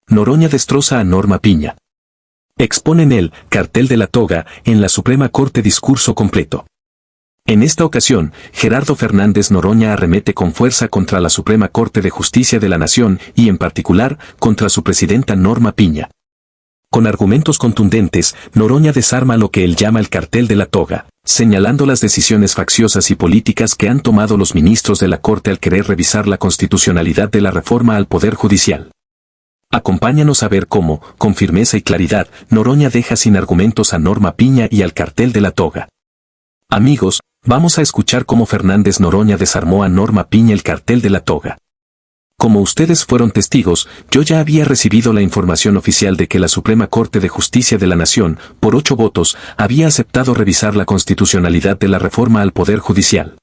Noroña destroza a Norma Piña. Exponen el cartel de la toga en la Suprema Corte discurso completo. En esta ocasión, Gerardo Fernández Noroña arremete con fuerza contra la Suprema Corte de Justicia de la Nación y en particular contra su presidenta Norma Piña. Con argumentos contundentes, Noroña desarma lo que él llama el cartel de la toga, señalando las decisiones facciosas y políticas que han tomado los ministros de la Corte al querer revisar la constitucionalidad de la reforma al Poder Judicial. Acompáñanos a ver cómo, con firmeza y claridad, Noroña deja sin argumentos a Norma Piña y al cartel de la toga. Amigos, vamos a escuchar cómo Fernández Noroña desarmó a Norma Piña el cartel de la toga. Como ustedes fueron testigos, yo ya había recibido la información oficial de que la Suprema Corte de Justicia de la Nación, por 8 votos, había aceptado revisar la constitucionalidad de la reforma al Poder Judicial.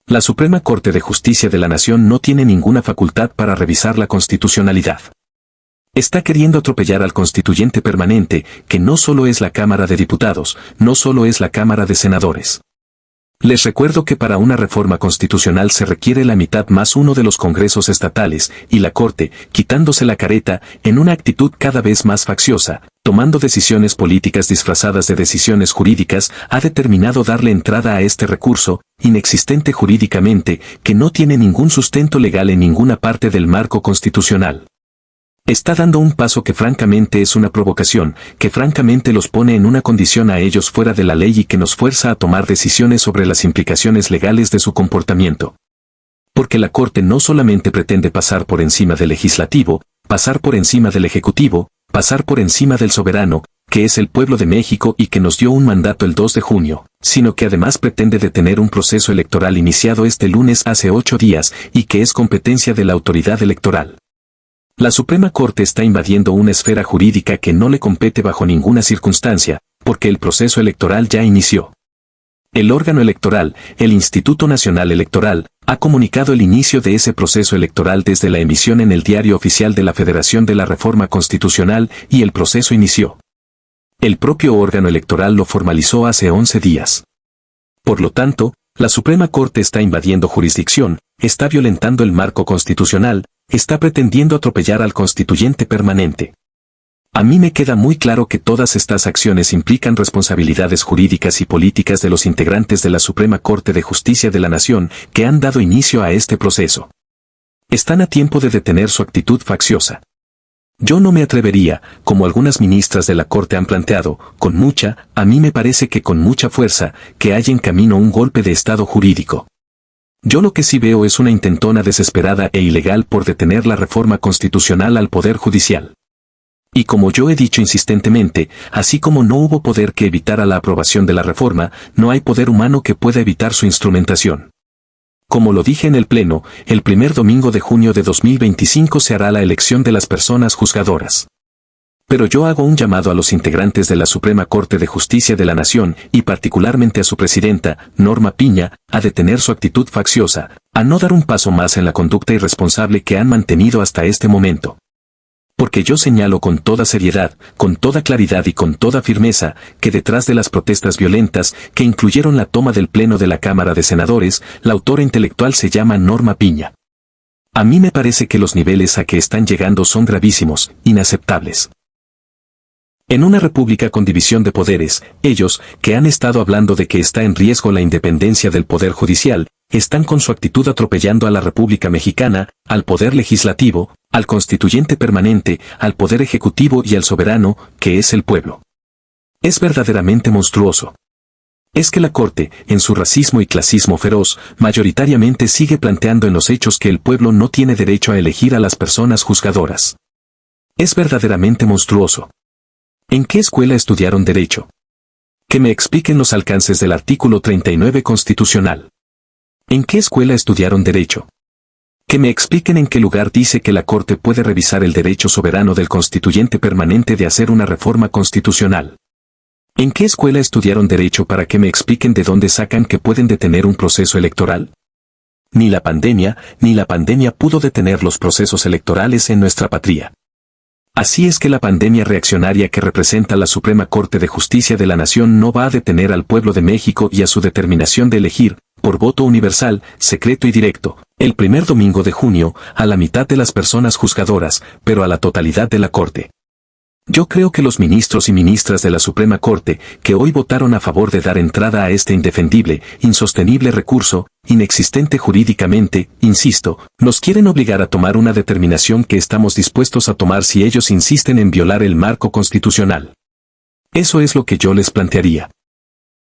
La Suprema Corte de Justicia de la Nación no tiene ninguna facultad para revisar la constitucionalidad. Está queriendo atropellar al constituyente permanente, que no solo es la Cámara de Diputados, no solo es la Cámara de Senadores. Les recuerdo que para una reforma constitucional se requiere la mitad más uno de los congresos estatales, y la Corte, quitándose la careta, en una actitud cada vez más facciosa, tomando decisiones políticas disfrazadas de decisiones jurídicas, ha determinado darle entrada a este recurso, inexistente jurídicamente, que no tiene ningún sustento legal en ninguna parte del marco constitucional. Está dando un paso que francamente es una provocación, que francamente los pone en una condición a ellos fuera de la ley y que nos fuerza a tomar decisiones sobre las implicaciones legales de su comportamiento. Porque la Corte no solamente pretende pasar por encima del legislativo, pasar por encima del ejecutivo, pasar por encima del soberano, que es el pueblo de México y que nos dio un mandato el 2 de junio, sino que además pretende detener un proceso electoral iniciado este lunes hace 8 días y que es competencia de la autoridad electoral. La Suprema Corte está invadiendo una esfera jurídica que no le compete bajo ninguna circunstancia, porque el proceso electoral ya inició. El órgano electoral, el Instituto Nacional Electoral, ha comunicado el inicio de ese proceso electoral desde la emisión en el Diario Oficial de la Federación de la Reforma Constitucional y el proceso inició. El propio órgano electoral lo formalizó hace 11 días. Por lo tanto, la Suprema Corte está invadiendo jurisdicción, está violentando el marco constitucional, está pretendiendo atropellar al constituyente permanente. A mí me queda muy claro que todas estas acciones implican responsabilidades jurídicas y políticas de los integrantes de la Suprema Corte de Justicia de la Nación que han dado inicio a este proceso. Están a tiempo de detener su actitud facciosa. Yo no me atrevería, como algunas ministras de la Corte han planteado, a mí me parece que con mucha fuerza, que hay en camino un golpe de Estado jurídico. Yo lo que sí veo es una intentona desesperada e ilegal por detener la reforma constitucional al Poder Judicial. Y como yo he dicho insistentemente, así como no hubo poder que evitara la aprobación de la reforma, no hay poder humano que pueda evitar su instrumentación. Como lo dije en el Pleno, el primer domingo de junio de 2025 se hará la elección de las personas juzgadoras. Pero yo hago un llamado a los integrantes de la Suprema Corte de Justicia de la Nación, y particularmente a su presidenta, Norma Piña, a detener su actitud facciosa, a no dar un paso más en la conducta irresponsable que han mantenido hasta este momento. Porque yo señalo con toda seriedad, con toda claridad y con toda firmeza, que detrás de las protestas violentas, que incluyeron la toma del Pleno de la Cámara de Senadores, la autora intelectual se llama Norma Piña. A mí me parece que los niveles a que están llegando son gravísimos, inaceptables. En una república con división de poderes, ellos, que han estado hablando de que está en riesgo la independencia del Poder Judicial, están con su actitud atropellando a la República Mexicana, al Poder Legislativo, al Constituyente Permanente, al Poder Ejecutivo y al Soberano, que es el pueblo. Es verdaderamente monstruoso. Es que la Corte, en su racismo y clasismo feroz, mayoritariamente sigue planteando en los hechos que el pueblo no tiene derecho a elegir a las personas juzgadoras. Es verdaderamente monstruoso. ¿En qué escuela estudiaron Derecho? Que me expliquen los alcances del artículo 39 constitucional. ¿En qué escuela estudiaron Derecho? Que me expliquen en qué lugar dice que la Corte puede revisar el derecho soberano del constituyente permanente de hacer una reforma constitucional. ¿En qué escuela estudiaron Derecho para que me expliquen de dónde sacan que pueden detener un proceso electoral? Ni la pandemia pudo detener los procesos electorales en nuestra patria. Así es que la pandemia reaccionaria que representa la Suprema Corte de Justicia de la Nación no va a detener al pueblo de México y a su determinación de elegir, por voto universal, secreto y directo, El primer domingo de junio, a la mitad de las personas juzgadoras, pero a la totalidad de la Corte. Yo creo que los ministros y ministras de la Suprema Corte, que hoy votaron a favor de dar entrada a este indefendible, insostenible recurso, inexistente jurídicamente, insisto, nos quieren obligar a tomar una determinación que estamos dispuestos a tomar si ellos insisten en violar el marco constitucional. Eso es lo que yo les plantearía.